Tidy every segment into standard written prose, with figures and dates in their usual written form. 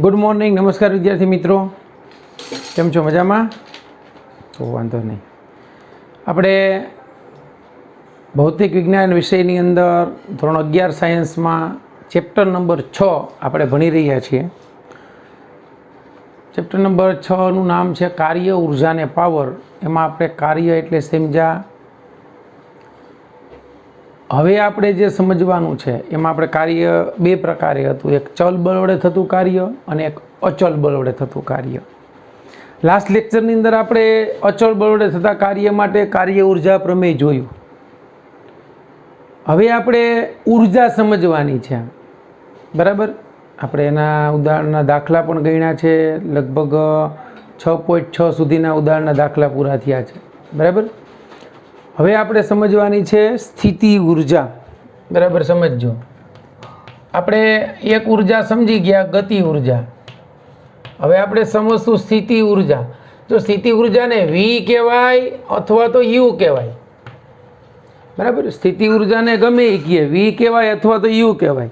Good morning, नमस्कार विद्यार्थी मित्रों, केम छो? मजामां? तो वांधो नहीं। આપણે ભૌતિક વિજ્ઞાન વિષયની અંદર ધોરણ 11 સાયન્સમાં ચેપ્ટર નંબર 6 આપણે ભણી રહ્યા છીએ. ચેપ્ટર નંબર 6નું નામ છે કાર્ય, ઉર્જા ને પાવર. એમાં આપણે કાર્ય એટલે સમજ્યા. હવે આપણે જે સમજવાનું છે એમાં આપણે કાર્ય બે પ્રકારે હતું, એક ચલ બળ વડે થતું કાર્ય અને એક અચલ બળ વડે થતું કાર્ય. લાસ્ટ લેક્ચરની અંદર આપણે અચળ બળ વડે થતા કાર્ય માટે કાર્ય ઉર્જા પ્રમેય જોયું. હવે આપણે ઉર્જા સમજવાની છે, બરાબર. આપણે એના ઉદાહરણના દાખલા પણ ગણ્યા છે, લગભગ 6.6 સુધીના ઉદાહરણના દાખલા પૂરા થયા છે, બરાબર. હવે આપણે સમજવાની છે સ્થિતિ ઉર્જા, બરાબર. સમજજો, આપણે એક ઉર્જા સમજી ગયા, ગતિ ઉર્જા. હવે આપણે સમજશું સ્થિતિ ઉર્જા. જો સ્થિતિ ઉર્જાને વી કહેવાય અથવા તો યુ કહેવાય, બરાબર. સ્થિતિ ઉર્જાને ગમે એ કહે, વી કહેવાય અથવા તો યુ કહેવાય,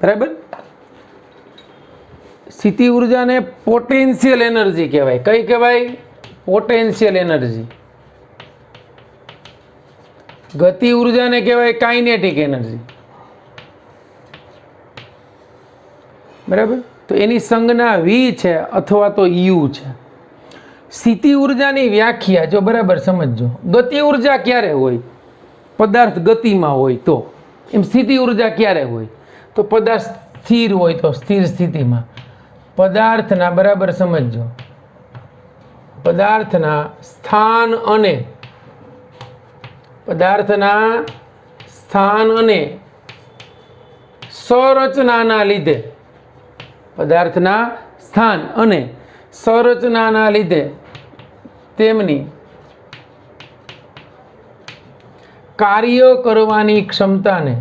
બરાબર. સ્થિતિ ઉર્જાને પોટેન્શિયલ એનર્જી કહેવાય. કઈ કહેવાય? Potential energy. ગતિ ઉર્જાને કહેવાય કાઇનેટિક એનર્જી, બરાબર. તો એની સંજ્ઞા વી છે અથવા તો યુ છે. સ્થિતિ ઉર્જાની વ્યાખ્યા જો બરાબર સમજજો. ગતિ ઉર્જા ક્યારે હોય? પદાર્થ ગતિમાં હોય તો. એમ સ્થિતિ ઉર્જા ક્યારે હોય? તો પદાર્થ સ્થિર હોય તો, સ્થિર સ્થિતિમાં. પદાર્થના, બરાબર સમજજો, પદાર્થના સ્થાન અને સંરચનાના લીધે, પદાર્થના સ્થાન અને સંરચનાના લીધે તેમની કાર્ય કરવાની ક્ષમતાને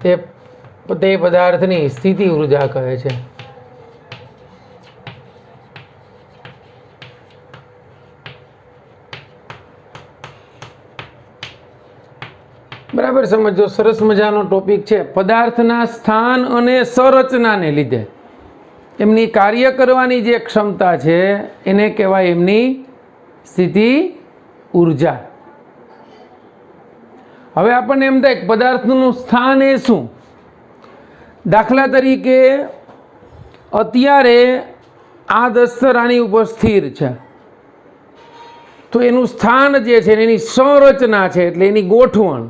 તે પદાર્થની સ્થિતિ ઉર્જા કહે છે. બરાબર સમજો, સરસ મજાનો ટોપિક છે. પદાર્થના સ્થાન અને સંરચનાને લીધે એમની કાર્ય કરવાની જે ક્ષમતા છે એને કહેવાય એમની સ્થિતિ ઉર્જા. હવે આપણને એમ થાય પદાર્થનું સ્થાન એ શું? દાખલા તરીકે અત્યારે આ દસ્તર આની ઉપર સ્થિર છે, તો એનું સ્થાન જે છે એની સંરચના છે, એટલે એની ગોઠવણ.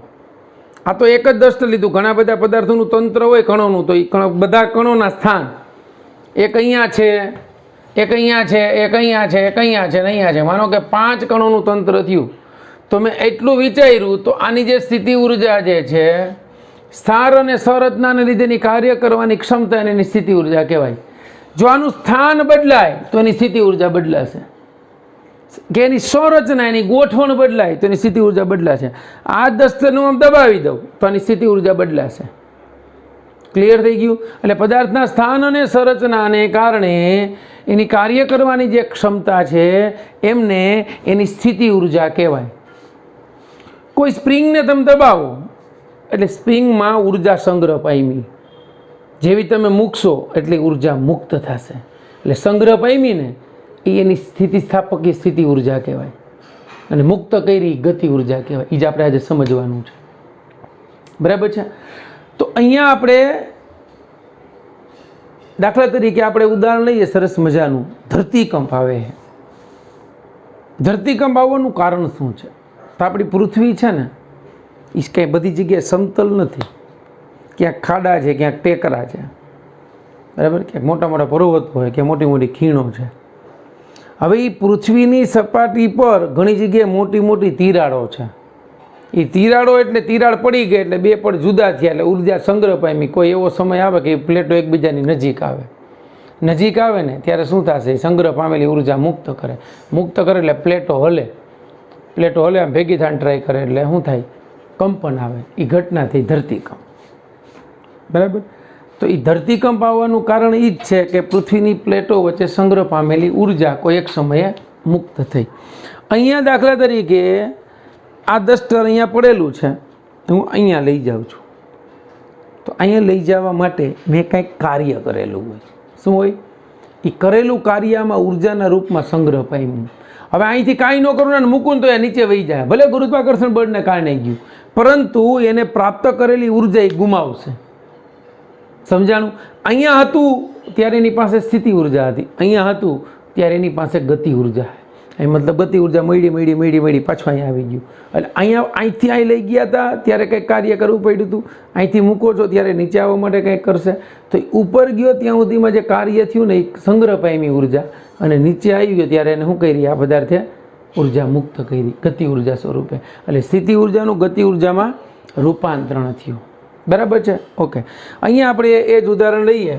આ તો એક જ દસ્તર લીધું, ઘણા બધા પદાર્થોનું તંત્ર હોય કણોનું, તો એ બધા કણોના સ્થાન એક અહીંયા છે, એક અહીંયા છે, એક અહીંયા છે, એક અહીંયા છે, અહીંયા છે. માનો કે 5 કણોનું તંત્ર થયું, તો મેં એટલું વિચાર્યું, તો આની જે સ્થિતિ ઉર્જા જે છે, સ્થાન અને સંરચનાને લીધેની કાર્ય કરવાની ક્ષમતા એની સ્થિતિ ઉર્જા કહેવાય. જો આનું સ્થાન બદલાય તો એની સ્થિતિ ઉર્જા બદલાશે, કે એની સંરચના, એની ગોઠવણ બદલાય તો એની સ્થિતિ ઉર્જા બદલાશે. આ દસ્તરનું આમ દબાવી દઉં તો આની સ્થિતિ ઉર્જા બદલાશે. ક્લિયર થઈ ગયું? એટલે પદાર્થના સ્થાન અને સંરચનાને કારણે એની કાર્ય કરવાની જે ક્ષમતા છે એમને એની સ્થિતિ ઉર્જા કહેવાય. કોઈ સ્પ્રિંગને તમે દબાવો એટલે સ્પ્રિંગમાં ઉર્જા સંગ્રહ પામી, જેવી તમે મૂકશો એટલી ઉર્જા મુક્ત થશે. એટલે સંગ્રહ પામીને એ એની સ્થિતિસ્થાપકીય સ્થિતિ ઉર્જા કહેવાય, અને મુક્ત કરી ગતિ ઉર્જા કહેવાય. એ જ આપણે આજે સમજવાનું છે, બરાબર છે. તો અહીંયા આપણે દાખલા તરીકે આપણે ઉદાહરણ લઈએ સરસ મજાનું, ધરતીકંપ આવે. ધરતીકંપ આવવાનું કારણ શું છે? તો આપણી પૃથ્વી છે ને એ કંઈ બધી જગ્યાએ સમતલ નથી, ક્યાંક ખાડા છે, ક્યાંક ટેકરા છે, બરાબર. ક્યાંક મોટા મોટા પર્વતો હોય, ક્યાંક મોટી મોટી ખીણો છે. હવે એ પૃથ્વીની સપાટી પર ઘણી જગ્યાએ મોટી મોટી તિરાડો છે. એ તિરાડો એટલે તિરાડ પડી ગઈ એટલે બે પડ જુદા થયા, એટલે ઉર્જા સંગ્રહ પામી. કોઈ એવો સમય આવે કે પ્લેટો એકબીજાની નજીક આવે ને ત્યારે શું થશે? સંગ્રહ પામેલી ઉર્જા મુક્ત કરે એટલે પ્લેટો હલે, આમ ભેગી થઈને ટ્રાય કરે એટલે શું થાય? કંપન આવે. એ ઘટના થઈ ધરતીકંપ, બરાબર. તો એ ધરતીકંપ આવવાનું કારણ એ જ છે કે પૃથ્વીની પ્લેટો વચ્ચે સંગ્રહ પામેલી ઉર્જા કોઈ એક સમયે મુક્ત થઈ. અહીંયા દાખલા તરીકે આ દસ્તર અહીંયા પડેલું છે, હું અહીંયા લઈ જાઉં છું, તો અહીંયા લઈ જવા માટે મેં કંઈક કાર્ય કરેલું હોય. શું હોય? એ કરેલું કાર્યમાં ઉર્જાના રૂપમાં સંગ્રહ પામ્યું. હવે અહીંથી કાંઈ ન કરું ને મૂકું તો એ નીચે વહી જાય, ભલે ગુરુત્વાકર્ષણ બળને કારણે ગયું, પરંતુ એને પ્રાપ્ત કરેલી ઉર્જા એ ગુમાવશે. સમજાણું? અહીંયા હતું ત્યારે એની પાસે સ્થિતિ ઉર્જા હતી, અહીંયા હતું ત્યારે એની પાસે ગતિ ઉર્જા. એ મતલબ ગતિ ઉર્જા મળી પાછું અહીંયા આવી ગયું. એટલે અહીંથી અહીં લઈ ગયા હતા ત્યારે કંઈક કાર્ય કરવું પડ્યું હતું, અહીંથી મૂકો છો ત્યારે નીચે આવવા માટે કંઈક કરશે. તો ઉપર ગયો ત્યાં સુધીમાં જે કાર્ય થયું ને એ સંગ્રહ પામી ઉર્જા, અને નીચે આવી ગયો ત્યારે એને શું કરી? આ પદાર્થે ઉર્જા મુક્ત કરી ગતિ ઉર્જા સ્વરૂપે. એટલે સ્થિતિ ઉર્જાનું ગતિ ઉર્જામાં રૂપાંતરણ થયું. બરાબર છે? ઓકે. અહીંયા આપણે એ જ ઉદાહરણ લઈએ.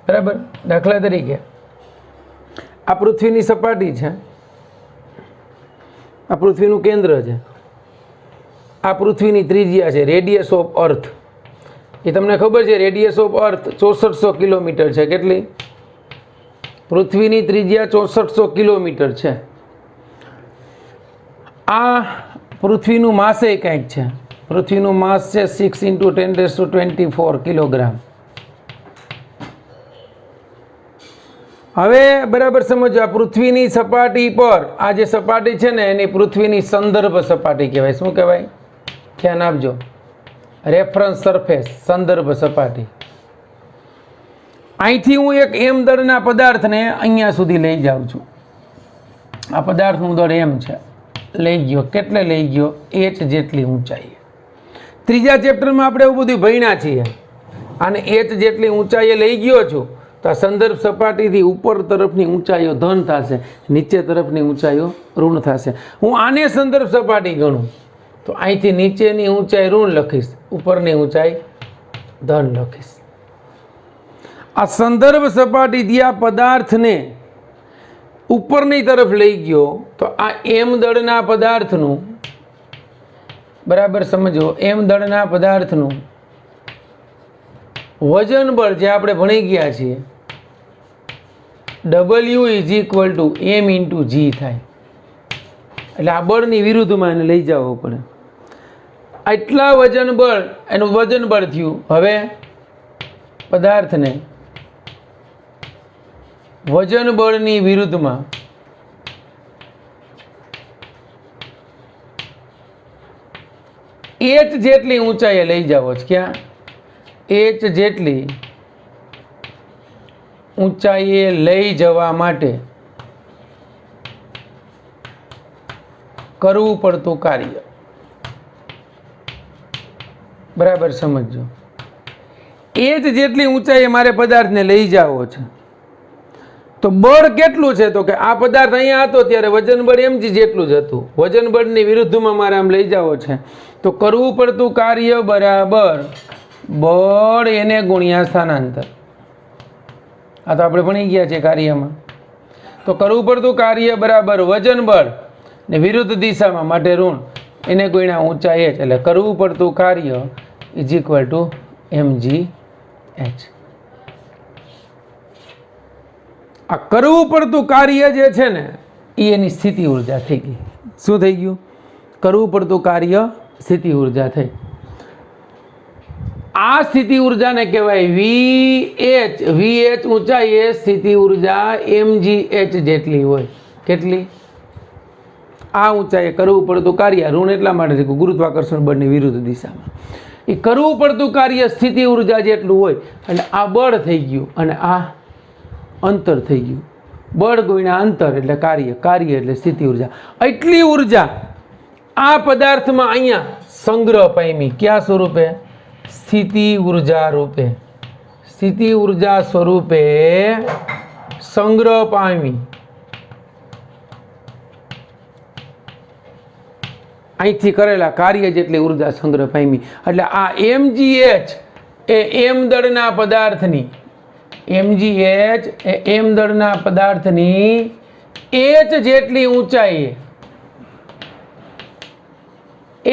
બરાબર? દાખલા તરીકે આ પૃથ્વીની સપાટી છે, આ પૃથ્વીનું કેન્દ્ર છે, આ પૃથ્વીની ત્રિજ્યા છે, રેડિયસ ઓફ અર્થ. એ તમને ખબર છે રેડિયસ ઓફ અર્થ 6400 કિલોમીટર છે. કેટલી? પૃથ્વીની ત્રિજ્યા 6400 કિલોમીટર છે. આ પૃથ્વીનું માસે કંઈક છે, પૃથ્વીનું માસ છે 6 × 10⁻24 કિલોગ્રામ. હવે બરાબર સમજો, આ પૃથ્વીની સપાટી પર આ જે સપાટી છે ને એની પૃથ્વીની સંદર્ભ સપાટી કહેવાય. શું કહેવાય? ધ્યાન આપજો, રેફરન્સ સરફેસ, સંદર્ભ સપાટી. અહીંથી હું એક એમ દળના પદાર્થને અહીંયા સુધી લઈ જાઉં છું. આ પદાર્થનું દળ એમ છે, લઈ ગયો. કેટલે લઈ ગયો? h જેટલી ઊંચાઈએ. ત્રીજા ચેપ્ટરમાં આપણે એવું બધું ભણ્યા છીએ. અને h જેટલી ઊંચાઈએ લઈ ગયો છું તો આ સંદર્ભ સપાટીથી ઉપર તરફની ઊંચાઈઓ ધન થશે, નીચે તરફની ઊંચાઈઓ ઋણ થશે. હું આને સંદર્ભ સપાટી ગણું તો અહીંથી નીચેની ઊંચાઈ ઋણ લખીશ, ઉપરની ઊંચાઈ ધન લખીશ. આ સંદર્ભ સપાટીથી આ પદાર્થને ઉપરની તરફ લઈ ગયો તો આ એમ દળના પદાર્થનું, બરાબર સમજો, એમ દળના પદાર્થનું વજન બળ જે આપણે ભણી ગયા છીએ W = m × g થાય. એટલે આ બળની વિરુદ્ધમાં એને લઈ જવો પડે. આટલા વજન બળ, એનું વજન બળ થયું. હવે પદાર્થને વજન બળની વિરુદ્ધમાં h જેટલી ઊંચાઈએ લઈ જાવો છે. ક્યાં? h જેટલી ઊંચાઈએ લઈ જવા માટે કરવું પડતું કાર્ય. બરાબર સમજો. h જેટલી ઊંચાઈએ મારે પદાર્થને લઈ જવો છે તો બળ કેટલું છે? તો કે આ પદાર્થ અહીંયા હતો ત્યારે વજન બળ mg જેટલું જ હતું. વજન બળની વિરુદ્ધમાં મારે આમ લઈ જવો છે તો કરવું પડતું કાર્ય બરાબર બળ એને ગુણ્યા સ્થાનાંતર. આ તો આપણે ભણી ગયા છે કાર્યમાં. તો કરવું પડતું કાર્ય બરાબર વજન બળ ને વિરુદ્ધ દિશામાં માટે ઋણ એને ગુણ્યા ઊંચાઈ h. એટલે કરવું પડતું કાર્ય = mgh. આ કરવું પડતું કાર્ય જે છે ને એ એની સ્થિતિ ઉર્જા થઈ ગઈ. શું થઈ ગયું? કરવું પડતું કાર્ય સ્થિતિ ઉર્જા થઈ. આ સ્થિતિ ઉર્જાને કહેવાય VH. VH ઊંચાઈ એ સ્થિતિ ઉર્જા mgh જેટલી હોય. કેટલી? આ ઊંચાઈએ કરવું પડતું કાર્ય ઋણ એટલા માટે છે ગુરુત્વાકર્ષણ બળની વિરુદ્ધ દિશામાં. એ કરવું પડતું કાર્ય સ્થિતિ ઉર્જા જેટલું હોય એટલે આ બળ થઈ ગયું અને આ અંતર થઈ ગયું. બળ ગુણ્યા અંતર એટલે કાર્ય, કાર્ય એટલે સ્થિતિ ઉર્જા. એટલી ઉર્જા આ પદાર્થમાં અહીંયા સંગ્રહ પામી. કયા સ્વરૂપે? સ્થિતિ ઉર્જા રૂપે. સ્થિતિ ઉર્જા સ્વરૂપે સંગ્રહ પામી. અહીંથી કરેલા કાર્ય જેટલી ઉર્જા સંગ્રહ પામી. એટલે આ mgh એ એમ દળના પદાર્થની, mgh એ એમ દળના પદાર્થની h જેટલી ઊંચાઈએ,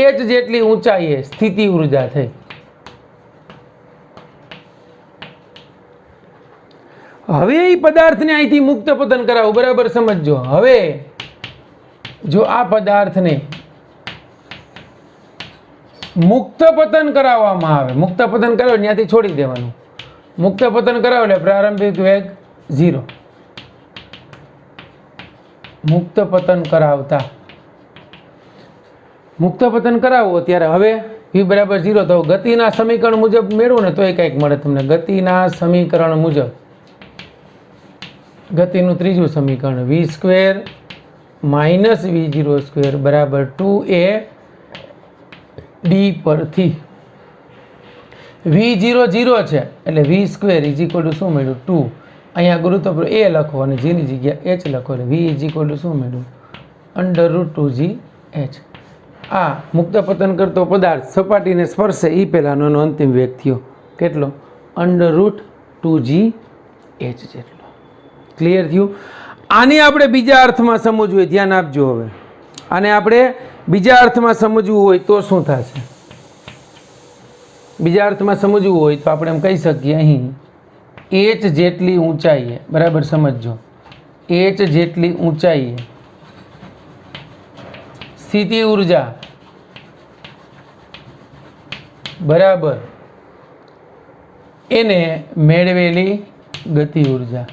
h જેટલી ઊંચાઈએ સ્થિતિ ઉર્જા થઈ. હવે એ પદાર્થને અહીંથી મુક્ત પતન કરાવું. બરાબર સમજો. હવે જો આ પદાર્થને મુક્ત પતન કરાવવામાં આવે, મુક્ત પતન કરાવે ત્યાંથી છોડી દેવાનું. મુક્ત પતન કરાવે એટલે પ્રારંભિક વેગ 0. મુક્ત પતન કરાવતા, મુક્ત પતન કરાવો ત્યારે હવે v બરાબર 0. તો ગતિના સમીકરણ મુજબ મેળવો ને તો એ કંઈક મળે તમને. ગતિના સમીકરણ મુજબ, ગતિનું ત્રીજું સમીકરણ v² - v0² બરાબર 2a d પરથી v0 0 છે એટલે v² શું મળ્યું 2. અહીંયા ગુરુત્વ a લખો અને g ની જગ્યા h લખો એટલે v શું મળ્યું √2gh. આ મુક્ત પતન કરતો પદાર્થ સપાટીને સ્પર્શે એ પહેલાંનો એનો અંતિમ વેગ થયો કેટલો √2gh જેટલો. ક્લિયર થયું? આને આપણે બીજા અર્થમાં સમજવું હોય, ધ્યાન આપજો. હવે આને આપણે બીજા અર્થમાં સમજવું હોય તો શું થશે? બીજા અર્થમાં સમજવું હોય તો આપણે એમ કહી શકીએ અહીં h જેટલી ઊંચાઈએ, બરાબર સમજજો, h જેટલી ઊંચાઈએ સ્થિતિ ઉર્જા બરાબર એને મેળવેલી ગતિ ઉર્જા.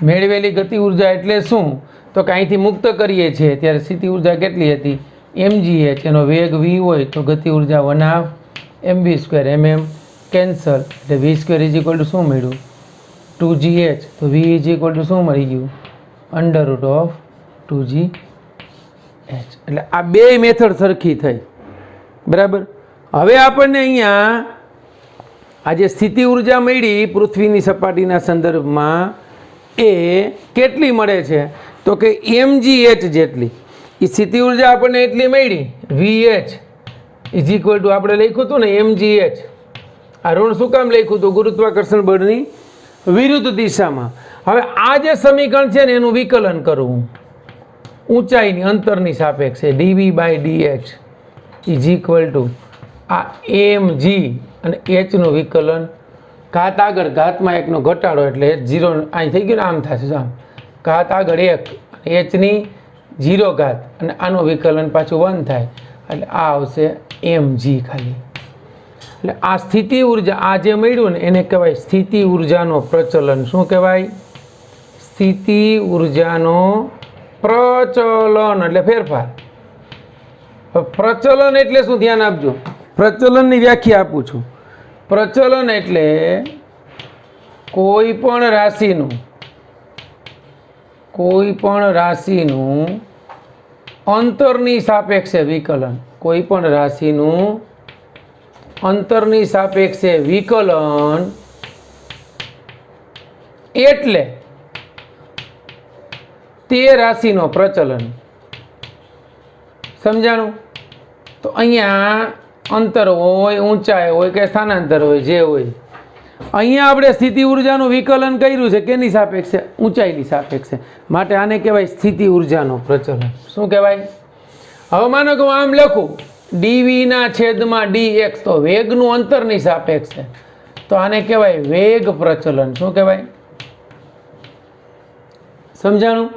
મેળવેલી ગતિ ઉર્જા એટલે શું? તો કે અહીંથી મુક્ત કરીએ છીએ ત્યારે સ્થિતિ ઉર્જા કેટલી હતી mgh. એનો વેગ v હોય તો ગતિ ઉર્જા 1/2 mv². કેન્સલ એટલે v² શું મળ્યું 2gh. તો v શું મળી ગયું √2gh. એટલે આ બે મેથડ સરખી થઈ, બરાબર. હવે આપણને અહીંયા આ જે સ્થિતિ ઉર્જા મળી પૃથ્વીની સપાટીના સંદર્ભમાં એ કેટલી મળે છે તો કે mgh જેટલી. એ સ્થિતિ ઉર્જા આપણને એટલી મળી vh આપણે લખ્યું હતું ને mgh. આ ઋણ શું કામ લખ્યું હતું? ગુરુત્વાકર્ષણ બળની વિરુદ્ધ દિશામાં. હવે આ જે સમીકરણ છે ને એનું વિકલન કરવું ઊંચાઈની અંતરની સાપેક્ષે dv/dh આ mg અને h નું વિકલન ઘાત આગળ ઘાતમાં એકનો ઘટાડો એટલે h 0 અહીં થઈ ગયું ને, આમ થશે આમ ઘાત આગળ 1 h ની 0 ઘાત અને આનું વિકલન પાછું 1 થાય એટલે આ આવશે mg ખાલી. એટલે આ સ્થિતિ ઉર્જા આ જે મળ્યું ને એને કહેવાય સ્થિતિ ઉર્જાનો પ્રચલન. શું કહેવાય? સ્થિતિ ઉર્જાનો પ્રચલન એટલે ફેરફાર. પ્રચલન એટલે શું? ધ્યાન આપજો. પ્રચલનની વ્યાખ્યા આપું છું. પ્રચલન એટલે કોઈ પણ રાશિનું અંતરની સાપેક્ષે વિકલન. કોઈ પણ રાશિનું અંતરની સાપેક્ષે વિકલન એટલે તે રાશિનો પ્રચલન. સમજાણું? તો અહીંયા અંતર હોય, ઊંચાઈ હોય કે સ્થાનાંતર હોય, જે હોય, અહીંયા આપણે સ્થિતિ ઉર્જાનું વિકલન કર્યું છે કેની સાપેક્ષે? ઊંચાઈની સાપેક્ષે. માટે આને કહેવાય સ્થિતિ ઉર્જાનો પ્રચલન. શું કહેવાય? હવે માનો કે હું આમ લખું dv/dx તો વેગનું અંતરની સાપેક્ષે, તો આને કહેવાય વેગ પ્રચલન. શું કહેવાય? સમજાણું?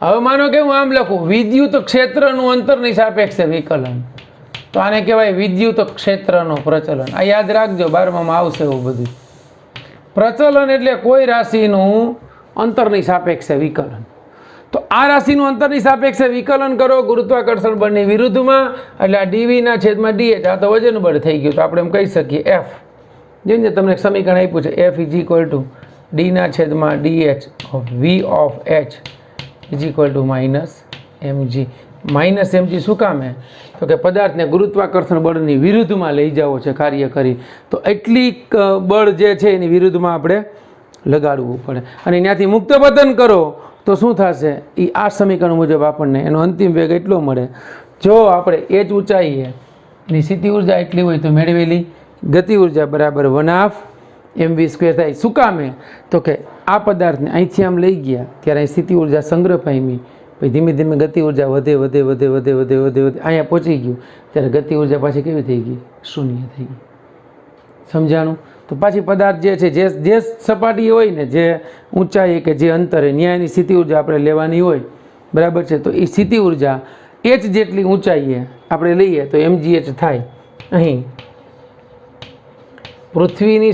હવે માનો કે હું આમ લખું વિદ્યુત ક્ષેત્રનું અંતરની સાપેક્ષે વિકલન, તો આને કહેવાય વિદ્યુત ક્ષેત્રનો પ્રચલન. આ યાદ રાખજો, 12માં આવશે એવું બધું. પ્રચલન એટલે કોઈ રાશિનું અંતરની સાપેક્ષે વિકલન. તો આ રાશિનું અંતરની સાપેક્ષે વિકલન કરો ગુરુત્વાકર્ષણ બળની વિરુદ્ધમાં એટલે આ dv/dh આ તો વજન બળ થઈ ગયું. તો આપણે એમ કહી શકીએ f, જેમ કે તમને સમીકરણ આપ્યું છે f d/dh of v of h -mg. -mg શું કામ હે? તો કે પદાર્થને ગુરુત્વાકર્ષણ બળની વિરુદ્ધમાં લઈ જવો છે કાર્ય કરી, તો એટલી બળ જે છે એની વિરુદ્ધમાં આપણે લગાડવું પડે. અને ત્યાંથી મુક્ત પતન કરો તો શું થશે? એ આ સમીકરણ મુજબ આપણને એનો અંતિમ વેગ એટલો મળે. જો આપણે h ઊંચાઈએ ની સ્થિતિ ઉર્જા એટલી હોય તો મેળવેલી ગતિ ઉર્જા બરાબર 1/2 mv² થાય. શું કામે? તો કે આ પદાર્થને અહીંથી આમ લઈ ગયા ત્યારે અહીં સ્થિતિ ઉર્જા સંગ્રહ પામી, પછી ધીમે ધીમે ગતિ ઉર્જા વધે અહીંયા પહોંચી ગયું ત્યારે ગતિ ઉર્જા પાછી કેવી થઈ ગઈ? શૂન્ય થઈ ગઈ. સમજાણું? તો પાછી પદાર્થ જે છે જે સપાટી હોય ને, જે ઊંચાઈ કે જે અંતરે ન્યાયની સ્થિતિ ઉર્જા આપણે લેવાની હોય, બરાબર છે, તો એ સ્થિતિ ઉર્જા h જેટલી ઊંચાઈએ આપણે લઈએ તો mgh થાય. અહીં પૃથ્વીની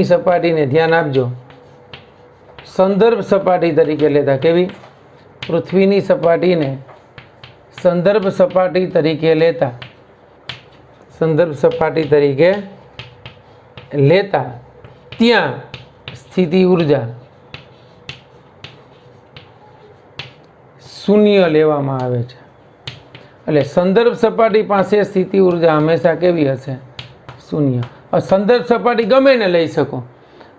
સપાટીને ધ્યાન આપજો, સંદર્ભ સપાટી તરીકે લેતા. કેવી? પૃથ્વીની સપાટીને સંદર્ભ સપાટી તરીકે લેતા ત્યાં સ્થિતિ ઉર્જા શૂન્ય લેવામાં આવે છે. એટલે સંદર્ભ સપાટી પાસે સ્થિતિ ઉર્જા હંમેશા કેવી હશે? શૂન્ય. સંદર્ભ સપાટી ગમે ને લઈ શકો.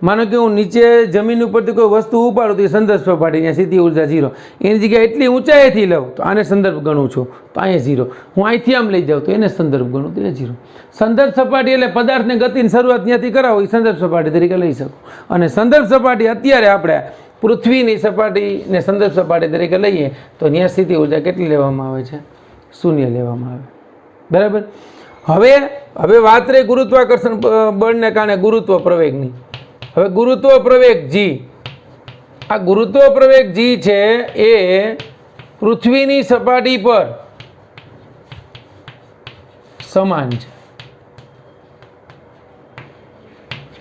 માનો કે હું નીચે જમીન ઉપરથી કોઈ વસ્તુ ઉપાડું તો એ સંદર્ભ સપાટી, ત્યાં સ્થિતિ ઉર્જા 0. એની જગ્યાએ એટલી ઊંચાઈથી લઉં તો આને સંદર્ભ ગણું છું તો અહીંયા 0. હું અહીંથી આમ લઈ જાઉં તો એને સંદર્ભ ગણું તો એ 0. સંદર્ભ સપાટી એટલે પદાર્થને ગતિની શરૂઆત ત્યાંથી કરાવો એ સંદર્ભ સપાટી તરીકે લઈ શકો. અને સંદર્ભ સપાટી અત્યારે આપણે પૃથ્વીની સપાટીને સંદર્ભ સપાટી તરીકે લઈએ તો ત્યાં સ્થિતિ ઉર્જા કેટલી લેવામાં આવે છે? શૂન્ય લેવામાં આવે. બરાબર. હવે વાત રહી ગુરુત્વાકર્ષણ બળને કારણે ગુરુત્વ પ્રવેગની. હવે ગુરુત્વ પ્રવેગ g, આ ગુરુત્વ પ્રવેગ g છે એ પૃથ્વીની સપાટી પર સમાન છે.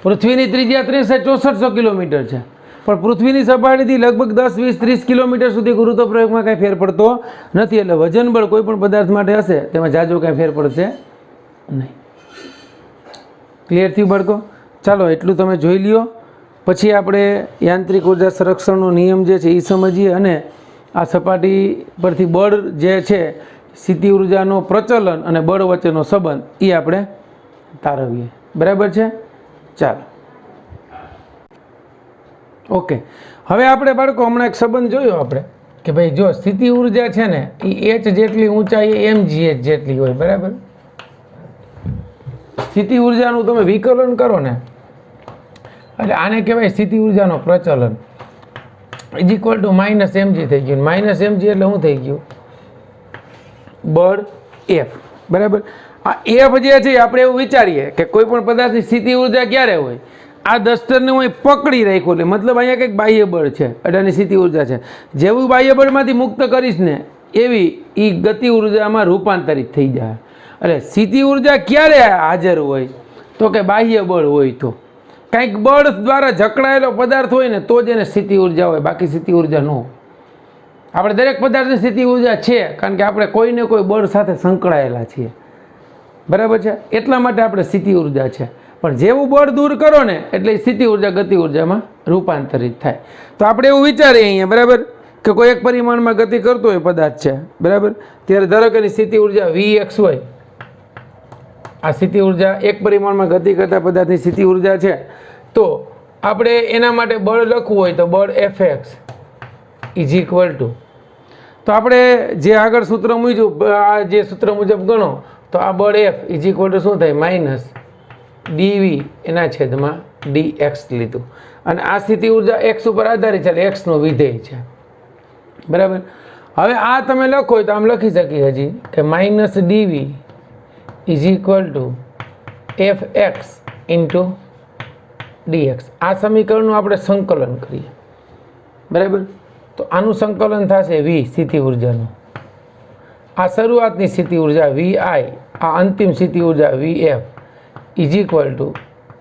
પૃથ્વીની ત્રિજ્યા 6364 કિલોમીટર છે, પણ પૃથ્વીની સપાટીથી લગભગ 10, 20, 30 કિલોમીટર સુધી ગુરુત્વ પ્રવેગમાં કાંઈ ફેર પડતો નથી. એટલે વજન બળ કોઈ પણ પદાર્થ માટે હશે તેમાં જાજો કાંઈ ફેર પડશે નહીં. ક્લિયર થયું બાળકો? ચાલો એટલું તમે જોઈ લ્યો. પછી આપણે યાંત્રિક ઉર્જા સંરક્ષણનો નિયમ જે છે એ સમજીએ અને આ સપાટી પરથી બળ જે છે, સ્થિતિ ઉર્જાનો પ્રચલન અને બળ વચ્ચેનો સંબંધ એ આપણે તારવીએ. બરાબર છે? ચાલો ઓકે. હવે આપણે બાળકો હમણાં એક સંબંધ જોયો આપણે કે ભાઈ જો સ્થિતિ ઉર્જા છે ને એ h જેટલી ઊંચાઈ mgh જેટલી હોય. બરાબર. સ્થિતિ ઉર્જાનું તમે વિકલન કરો ને એટલે આને કહેવાય સ્થિતિ ઉર્જાનો પ્રચલન ઇઝ ઇક્વલ ટુ -mg થઈ ગયું. -mg એટલે શું થઈ ગયું? બળ F. બરાબર. આ F જે છે આપણે એવું વિચારીએ કે કોઈ પણ પદાર્થની સ્થિતિ ઉર્જા ક્યારે હોય? આ દસ્તરને હું પકડી રાખ્યો એટલે મતલબ અહીંયા કંઈક બાહ્ય બળ છે, એટલે સ્થિતિ ઉર્જા છે. જેવું બાહ્ય બળમાંથી મુક્ત કરીશ ને એવી એ ગતિ ઉર્જામાં રૂપાંતરિત થઈ જાય. એટલે સ્થિતિ ઉર્જા ક્યારે હાજર હોય? તો કે બાહ્ય બળ હોય, તો કંઈક બળ દ્વારા જકડાયેલો પદાર્થ હોય ને તો જ એને સ્થિતિ ઉર્જા હોય, બાકી સ્થિતિ ઉર્જા ન હોય. આપણે દરેક પદાર્થની સ્થિતિ ઉર્જા છે કારણ કે આપણે કોઈને કોઈ બળ સાથે સંકળાયેલા છીએ. બરાબર છે? એટલા માટે આપણે સ્થિતિ ઉર્જા છે. પણ જેવું બળ દૂર કરો ને એટલે સ્થિતિ ઉર્જા ગતિ ઉર્જામાં રૂપાંતરિત થાય. તો આપણે એવું વિચારીએ અહીંયા, બરાબર, કે કોઈ એક પરિમાણમાં ગતિ કરતો હોય પદાર્થ છે. બરાબર. ત્યારે ધારો કે એની સ્થિતિ ઉર્જા Vx હોય. આ સ્થિતિ ઉર્જા એક પરિમાણમાં ગતિ કરતા પદાર્થની સ્થિતિ ઉર્જા છે. તો આપણે એના માટે બળ લખવું હોય તો બળ Fx ઇઝ ઇક્વલ ટુ, તો આપણે જે આગળ સૂત્ર મુજબ આ જે સૂત્ર મુજબ ગણો તો આ બળ F ઇઝ ઇક્વલ ટુ શું થાય? માઇનસ dv એના છેદમાં dx લીધું. અને આ સ્થિતિ ઉર્જા x ઉપર આધારિત છે એટલે x નો વિધેય છે. બરાબર. હવે આ તમે લખો તો આમ લખી શકીએ હજી કે minus dv is equal two fx into dx. આ સમીકરણનું આપણે સંકલન કરીએ. બરાબર. તો આનું સંકલન થશે v સ્થિતિ ઉર્જાનું, આ શરૂઆતની સ્થિતિ ઉર્જા vi, આ અંતિમ સ્થિતિ ઉર્જા vf is equal two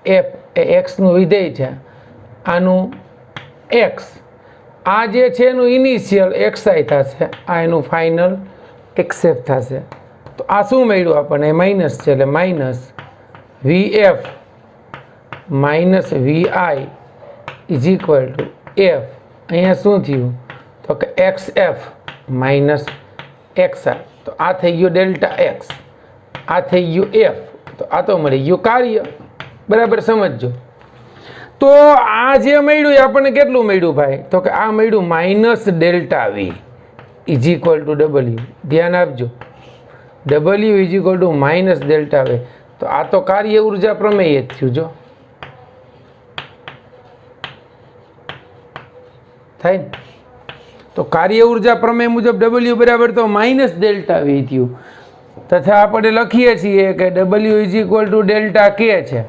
f એ એક્સનું વિધેય છે, આનું x, આ જે છે એનું ઇનિશિયલ xi થશે, આ એનું ફાઇનલ xf થશે. તો આ શું મળ્યું આપણને? માઇનસ છે એટલે minus vf minus vi is equal two f. અહીંયા શું થયું? તો કે xf માઇનસ xi. તો આ થઈ ગયું ડેલ્ટા x, આ થઈ ગયું f. તો આ તો મળી ગયું કાર્ય. બરાબર સમજજો. તો આ જે મળ્યું એ આપણને કેટલું મળ્યું ભાઈ? તો કે આ મળ્યું minus delta v is equal two w. ધ્યાન આપજો, w is equal to minus delta v. તો આ તો કાર્ય ઉર્જા પ્રમેય જ થયું. જો થાય ને? તો કાર્ય ઉર્જા પ્રમેય મુજબ w બરાબર તો માઇનસ ડેલ્ટા v થયું. તથા આપણે લખીએ છીએ કે w is equal to delta k છે.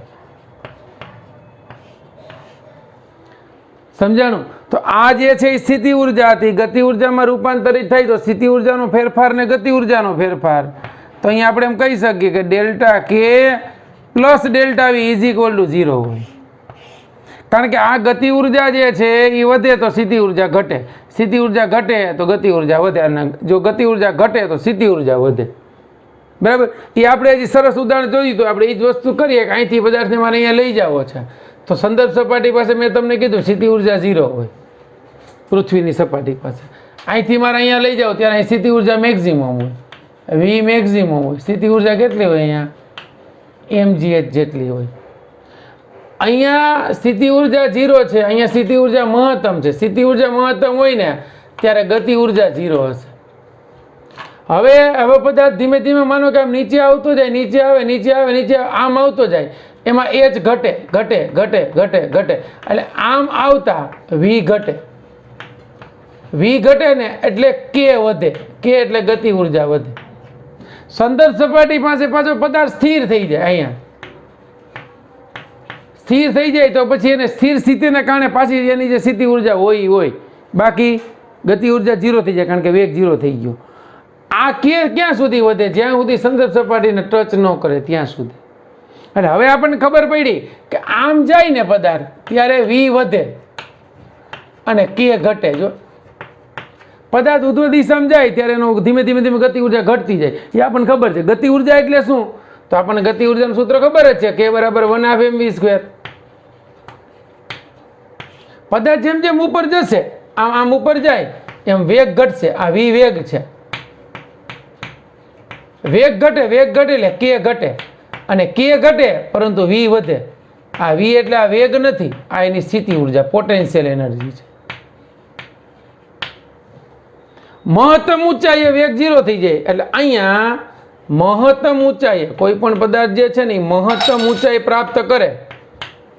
સમજાણું? તો આ જે છે એ સ્થિતિ ઉર્જા હતી, ગતિ ઉર્જામાં રૂપાંતરિત થઈ તો સ્થિતિ ઉર્જાનો ફેરફાર ને ગતિ ઉર્જાનો ફેરફાર. તો અહીંયા આપણે એમ કહી શકીએ કે delta K plus delta V is equal to 0 હોય. કારણ કે આ ગતિ ઉર્જા જે છે એ વધે તો સ્થિતિ ઉર્જા ઘટે, સ્થિતિ ઉર્જા ઘટે તો ગતિ ઉર્જા વધે, અને જો ગતિ ઉર્જા ઘટે તો સ્થિતિ ઉર્જા વધે. બરાબર. એ આપણે હજી સરસ ઉદાહરણ જોયું તો આપણે એ જ વસ્તુ કરીએ કે અહીંથી પદાર્થને મારે અહીંયા લઈ જવો છે, તો સંદર્ભ સપાટી પાસે મેં તમને કીધું સ્થિતિ ઉર્જા 0 હોય પૃથ્વીની સપાટી પાસે. અહીંથી મારે અહીંયા લઈ જાઓ ત્યારે અહીં સ્થિતિ ઉર્જા મેક્સિમમ હોય, વી મેક્સિમમ હોય. સ્થિતિ ઉર્જા કેટલી હોય? અહીંયા mgh જેટલી હોય. અહીંયા સ્થિતિ ઉર્જા 0 છે, અહીંયા સ્થિતિ ઉર્જા મહત્તમ છે. સ્થિતિ ઉર્જા મહત્તમ હોય ને ત્યારે ગતિ ઉર્જા 0 હશે. હવે પદાર્થ ધીમે ધીમે માનો કે આમ નીચે આવતો જાય, નીચે આવે, નીચે આવે, નીચે આમ આવતો જાય, એમાં h ઘટે ઘટે ઘટે ઘટે ઘટે, એટલે આમ આવતા v ઘટે. v ઘટે ને એટલે k વધે, k એટલે ગતિ ઉર્જા વધે. સંદર્ભ સપાટી પાસે પાછો પદાર્થ સ્થિર થઈ જાય. અહીંયા સ્થિર થઈ જાય તો પછી એને સ્થિર સ્થિતિને કારણે પાછી એની જે સ્થિતિ ઉર્જા હોય, બાકી ગતિ ઉર્જા 0 થઈ જાય, કારણ કે વેગ 0 થઈ ગયો. આ ક્યાં સુધી વધે? જ્યાં સુધી સંદર્ભ સપાટીને ટચ ન કરે ત્યાં સુધી. એટલે હવે આપણને ખબર પડી કે આમ જાય ને પદાર્થ ત્યારે વી વધે અને કે ઘટે. જો પદાર્થ ઉધ્વ દિશામાં જાય ત્યારે એનો ધીમે ધીમે ધીમે ગતિ ઉર્જા ઘટતી જાય, એ આપણને ખબર છે. ગતિ ઉર્જા એટલે શું? તો આપણને ગતિ ઉર્જાનું સૂત્ર ખબર જ છે, કે બરાબર 1/2mv². પદાર્થ જેમ જેમ ઉપર જશે, આમ ઉપર જાય એમ વેગ ઘટશે. આ વી વેગ છે. વેગ ઘટે એટલે કે ઘટે, અને કે ઘટે પરંતુ વી વધે. આ વી એટલે આ વેગ નથી, આ એની સ્થિતિ ઉર્જા, પોટેન્શિયલ એનર્જી છે. મહત્તમ ઊંચાઈએ વેગ 0 થઈ જાય, એટલે અહીંયા મહત્તમ ઊંચાઈએ કોઈ પણ પદાર્થ જે છે ને મહત્તમ ઊંચાઈ પ્રાપ્ત કરે,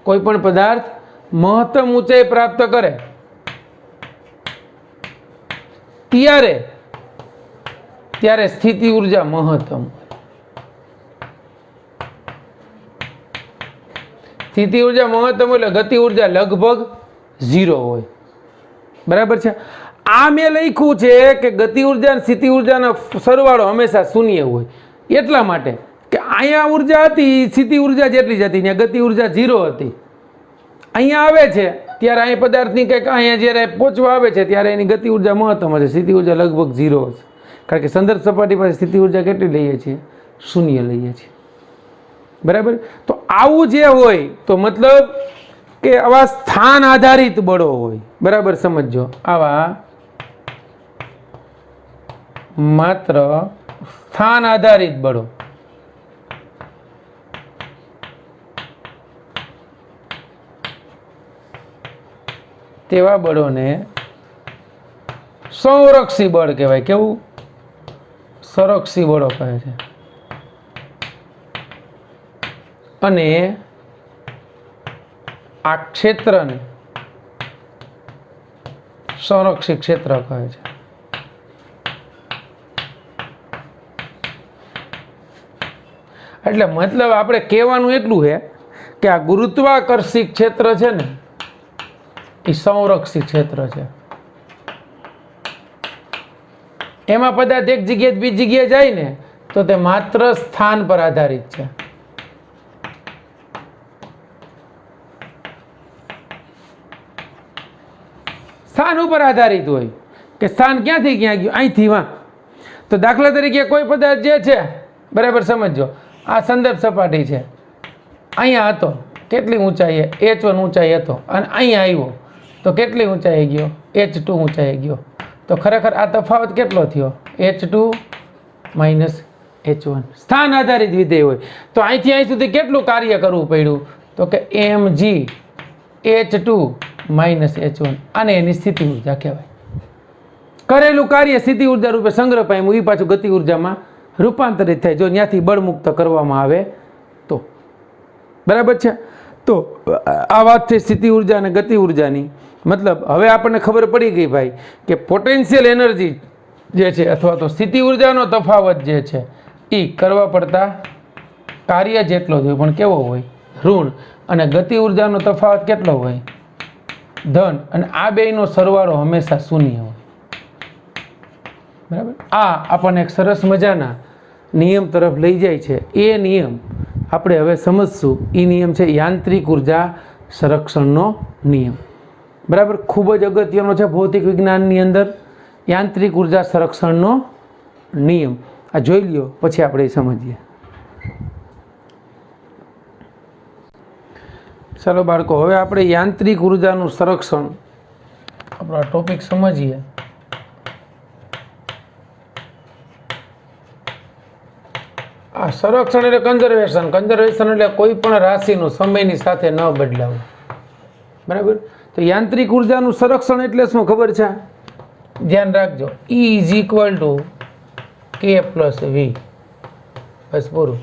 કોઈ પણ પદાર્થ મહત્તમ ઊંચાઈ પ્રાપ્ત કરે ત્યારે સ્થિતિ ઉર્જા મહત્તમ. સ્થિતિ ઉર્જા મહત્તમ એટલે ગતિ ઉર્જા લગભગ 0 હોય. બરાબર છે. આ મેં લખ્યું છે કે ગતિ ઉર્જા અને સ્થિતિ ઉર્જાનો સરવાળો હંમેશા શૂન્ય હોય, એટલા માટે કે અહીંયા ઉર્જા હતી સ્થિતિ ઉર્જા જેટલી જ હતી, ત્યાં ગતિ ઉર્જા 0 હતી. અહીંયા આવે છે ત્યારે અહીં પદાર્થની કંઈક અહીંયા જ્યારે પહોંચવા આવે છે ત્યારે એની ગતિ ઉર્જા મહત્તમ હશે, સ્થિતિ ઉર્જા લગભગ 0 હશે. કારણ કે સંદર્ભ સપાટી પાસે સ્થિતિ ઉર્જા કેટલી લઈએ છીએ? 0 લઈએ છીએ. બરાબર. તો આવું જે હોય તો મતલબ કે આવા સ્થાન આધારિત બળો હોય. બરાબર સમજો. આવા માત્ર સ્થાન આધારિત બળો, તેવા બળોને સંરક્ષી બળ કહેવાય. કેવું? સંરક્ષી બળો કહે છે. અને આ ક્ષેત્રને સંરક્ષી ક્ષેત્ર કહે છે. એટલે મતલબ આપણે કહેવાનું એટલું છે કે આ ગુરુત્વાકર્ષી ક્ષેત્ર છે ને એ સંરક્ષી ક્ષેત્ર છે. એમાં પદાર્થ એક જગ્યાએ બીજી જગ્યાએ જાય ને તો તે માત્ર સ્થાન પર આધારિત છે. સ્થાન ઉપર આધારિત હોય કે સ્થાન ક્યાંથી ક્યાં ગયું, અહીંથી વાં. તો દાખલા તરીકે કોઈ પદાર્થ જે છે, બરાબર સમજો, આ સંદર્ભ સપાટી છે, અહીંયા હતો, કેટલી ઊંચાઈએ? h1 ઊંચાઈ હતો, અને અહીંયા આવ્યો તો કેટલી ઊંચાઈ ગયો? h2 ઊંચાઈ ગયો. તો ખરેખર આ તફાવત કેટલો થયો? h2 - h1. સ્થાન આધારિત વિધેય હોય તો અહીંથી અહીં સુધી કેટલું કાર્ય કરવું પડ્યું? તો કે mg h2 - h1. આને એની સ્થિતિ ઉર્જા કહેવાય. કરેલું કાર્ય સ્થિતિ ઉર્જા રૂપે સંગ્રહ પામ્યું, એ પાછું ગતિ ઉર્જામાં રૂપાંતરિત થાય જો ત્યાંથી બળ મુક્ત કરવામાં આવે તો. બરાબર છે. તો આ વાત થઈ સ્થિતિ ઉર્જા અને ગતિ ઉર્જાની. મતલબ હવે આપણને ખબર પડી ગઈ ભાઈ કે પોટેન્શિયલ એનર્જી જે છે અથવા તો સ્થિતિ ઉર્જાનો તફાવત જે છે એ કરવા પડતા કાર્ય જેટલો જ હોય, પણ કેવો હોય? ઋણ. અને ગતિ ઉર્જાનો તફાવત કેટલો હોય? ધન, અને આ બેયનો સરવાળો હંમેશા શૂન્ય હોય. બરાબર. આ આપણને એક સરસ મજાના નિયમ તરફ લઈ જાય છે. એ નિયમ આપણે હવે સમજશું. એ નિયમ છે યાંત્રિક ઉર્જા સંરક્ષણનો નિયમ. બરાબર. ખૂબ જ અગત્યનો છે ભૌતિક વિજ્ઞાનની અંદર યાંત્રિક ઉર્જા સંરક્ષણનો નિયમ. આ જોઈ લ્યો પછી આપણે સમજીએ. ચાલો બાળકો, હવે આપણે યાંત્રિક ઉર્જાનું સંરક્ષણ આપણો આ ટોપિક સમજીએ. આ સંરક્ષણ એટલે કન્ઝર્વેશન. કન્ઝર્વેશન એટલે કોઈ પણ રાશિનું સમયની સાથે ન બદલાવું. બરાબર. તો યાંત્રિક ઉર્જાનું સંરક્ષણ એટલે શું ખબર છે? ધ્યાન રાખજો. E is equal two K plus V. બસ પૂરું.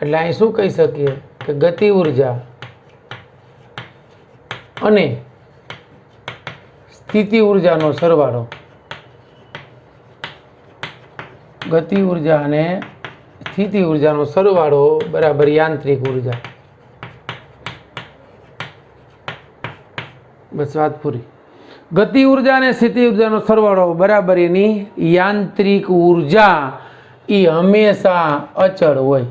એટલે અહીં શું કહી શકીએ કે ગતિ ઉર્જા અને સ્થિતિ ઉર્જાનો સરવાળો, ગતિ ઉર્જા અને સ્થિતિ ઉર્જાનો સરવાળો બરાબર યાંત્રિક ઉર્જા. બસ વાત પૂરી. ગતિ ઉર્જા અને સ્થિતિ ઉર્જાનો સરવાળો બરાબર એની યાંત્રિક ઉર્જા. એ હંમેશા અચળ હોય.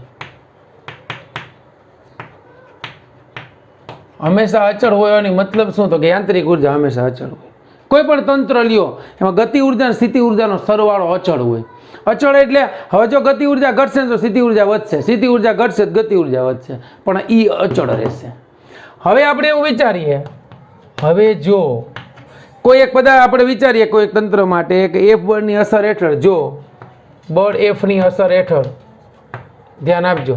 હંમેશા અચળ હોય એની મતલબ શું? તો કે યાંત્રિક ઉર્જા હંમેશા અચળ હોય. કોઈ પણ તંત્ર લ્યો એમાં ગતિ ઉર્જા અને સ્થિતિ ઉર્જાનો સરવાળો અચળ હોય. અચળ એટલે હવે જો ગતિ ઉર્જા ઘટશે તો સ્થિતિ ઉર્જા વધશે, સ્થિતિ ઉર્જા ઘટશે તો ગતિ ઉર્જા વધશે, પણ એ અચળ રહેશે. હવે આપણે એવું વિચારીએ, હવે જો કોઈ એક પદાર્થ આપણે વિચારીએ કોઈ એક તંત્ર માટે કે એફ બળની અસર હેઠળ, જો બળ એફની અસર હેઠળ ધ્યાન આપજો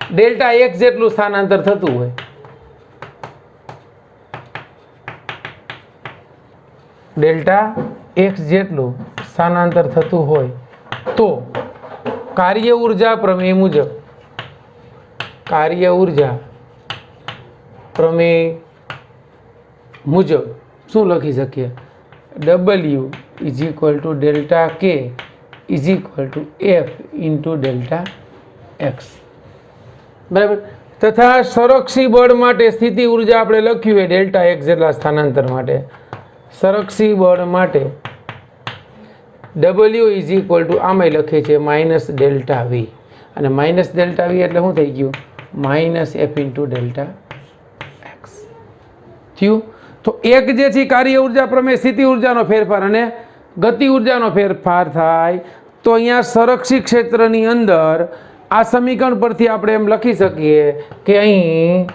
ડેલ્ટા એક્સ જેટલું સ્થાનાંતર થતું હોય, ડેલ્ટા એક્સ જેટલું સ્થાનાંતર થતું હોય તો કાર્ય ઉર્જા પ્રમેય મુજબ, કાર્ય ઉર્જા પ્રમેય મુજબ શું લખી શકીએ? W is equal to delta K is equal to F into delta x. બરાબર. તથા સંરક્ષી બળ માટે સ્થિતિ ઉર્જા આપણે લખ્યું હોય ડેલ્ટા એક્સ જેટલા સ્થાનાંતર માટે. સંરક્ષી બળ માટે W ઇઝ ઇક્વલ ટુ આમાં લખે છે માઇનસ ડેલ્ટા વી, અને માઇનસ ડેલ્ટા વી એટલે શું થઈ ગયું? Minus F into delta x થયું. તો એક જે છે કાર્ય ઉર્જા પ્રમેય સ્થિતિ ઉર્જાનો ફેરફાર અને ગતિ ઉર્જાનો ફેરફાર થાય. તો અહીંયા સંરક્ષી ક્ષેત્રની અંદર આ સમીકરણ પરથી આપણે એમ લખી શકીએ કે અહીં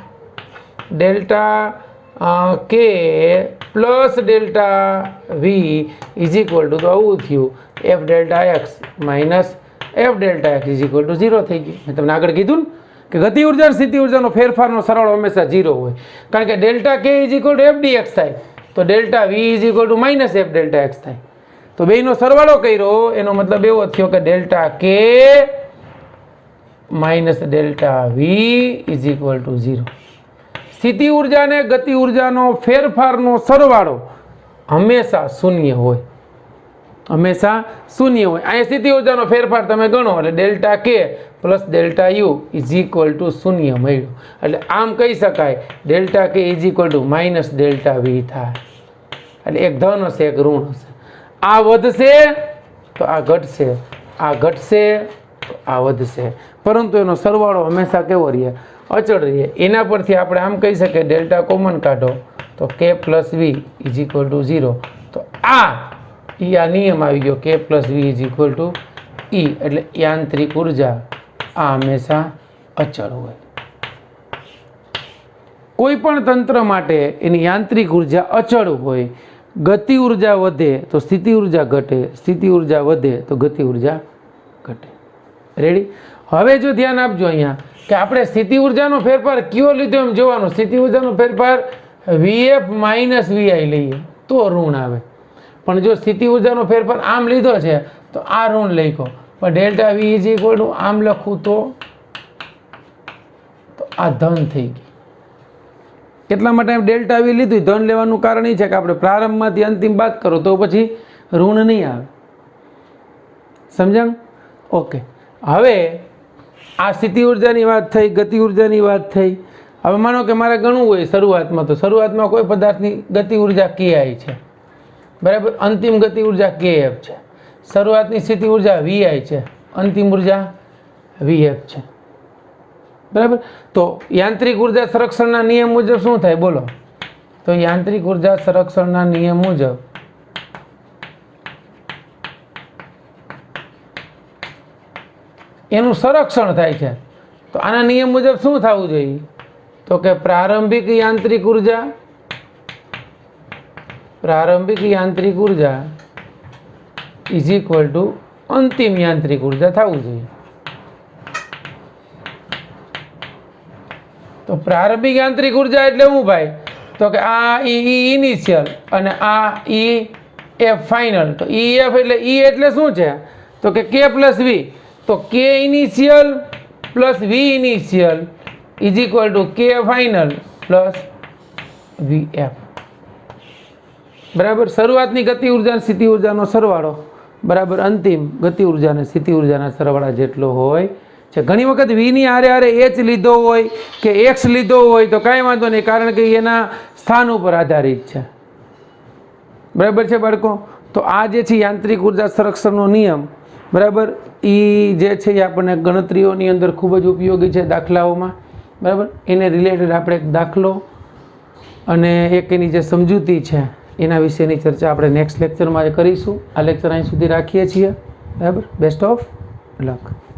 delta K plus delta V is equal to, તો આવું થયું F delta X minus F delta X is equal to 0 થઈ ગયું. મેં તમને આગળ કીધું ને કે ગતિ ઉર્જા અને સ્થિતિ ઉર્જાનો ફેરફારનો સરવાળો હંમેશા 0 હોય, કારણ કે delta K is equal to F D X થાય તો delta V is equal to minus F delta X થાય. તો બેયનો સરવાળો કર્યો એનો મતલબ એવો થયો કે delta K minus delta V is equal to 0. સ્થિતિ ઉર્જા અને ગતિ ઉર્જાનો ફેરફારનો સરવાળો હંમેશા શૂન્ય હોય, હંમેશા શૂન્ય હોય. અહીંયા સ્થિતિ ઉર્જાનો ફેરફાર તમે ગણો એટલે delta K plus delta U is equal to શૂન્ય મળ્યું. એટલે આમ કહી શકાય delta K is equal to minus delta V થાય. એટલે એક ધન હશે એક ઋણ હશે. આ વધશે તો આ ઘટશે, આ ઘટશે તો આ વધશે, પરંતુ એનો સરવાળો હંમેશા કેવો રહે? અચળ રહે. એના પરથી આપણે આમ કહી શકીએ ડેલ્ટા કોમન કાઢો તો K plus V is equal to 0. તો આ નિયમ આવી ગયો K plus V is equal to E, એટલે યાંત્રિક ઉર્જા આ હંમેશા અચળ હોય. કોઈ પણ તંત્ર માટે એની યાંત્રિક ઉર્જા અચળ હોય. ગતિ ઉર્જા વધે તો સ્થિતિ ઉર્જા ઘટે, સ્થિતિ ઉર્જા વધે તો ગતિ ઉર્જા ઘટે. રેડી? હવે જો ધ્યાન આપજો અહીંયા કે આપણે સ્થિતિ ઉર્જાનો ફેરફાર કયો લીધો એમ જોવાનું. સ્થિતિ ઉર્જાનો ફેરફાર વીએફ માઇનસ વીઆઈ લઈએ તો ઋણ આવે, પણ જો સ્થિતિ ઉર્જાનો ફેરફાર આમ લીધો છે તો આ ઋણ લખ્યો, પણ delta V is equal to આમ લખું તો આ ધન થઈ ગઈ. કેટલા માટે ડેલ્ટા વી લીધું? ધન લેવાનું કારણ એ છે કે આપણે પ્રારંભમાંથી અંતિમ બાદ કરો તો પછી ઋણ નહીં આવે. સમજાણ? ઓકે. હવે આ સ્થિતિ ઉર્જાની વાત થઈ, ગતિ ઉર્જાની વાત થઈ. હવે માનો કે મારે ગણવું હોય શરૂઆતમાં, તો શરૂઆતમાં કોઈ પદાર્થની ગતિ ઉર્જા KI છે, બરાબર. અંતિમ ગતિ ઉર્જા KF છે. શરૂઆતની સ્થિતિ ઉર્જા VI છે, અંતિમ ઉર્જા VF છે, બરાબર. તો યાંત્રિક ઉર્જા સંરક્ષણના નિયમ મુજબ શું થાય બોલો? તો યાંત્રિક ઉર્જા સંરક્ષણના નિયમ મુજબ એનું સંરક્ષણ થાય છે. તો આના નિયમ મુજબ શું થવું જોઈએ? તો કે પ્રારંભિક યાંત્રિક ઉર્જા ઇઝ ઇક્વલ ટુ અંતિમ યાંત્રિક ઉર્જા થવું જોઈએ. તો પ્રારંભિક યાંત્રિક ઉર્જા એટલે શું ભાઈ? તો કે આ ઈ ઇનિશિયલ અને આ EF ફાઇનલ. તો EF એટલે E એટલે શું છે? તો કે K પ્લસ V. તો K initial plus V initial is equal two K final plus VF, બરાબર. શરૂઆતની ગતિ ઉર્જા અને સ્થિતિ ઉર્જાનો સરવાળો બરાબર અંતિમ ગતિ ઉર્જા અને સ્થિતિ ઉર્જાના સરવાળા જેટલો હોય છે. ઘણી વખત વીની હારે H લીધો હોય કે X લીધો હોય તો કાંઈ વાંધો નહીં, કારણ કે એના સ્થાન ઉપર આધારિત છે, બરાબર છે બાળકો. તો આ જે છે યાંત્રિક ઉર્જા સંરક્ષણનો નિયમ, બરાબર, એ જે છે એ આપણને ગણતરીઓની અંદર ખૂબ જ ઉપયોગી છે, દાખલાઓમાં, બરાબર. એને રિલેટેડ આપણે એક દાખલો અને એક એની જે સમજૂતી છે એના વિશેની ચર્ચા આપણે નેક્સ્ટ લેક્ચરમાં કરીશું. આ લેક્ચર અહીં સુધી રાખીએ છીએ, બરાબર. Best of luck.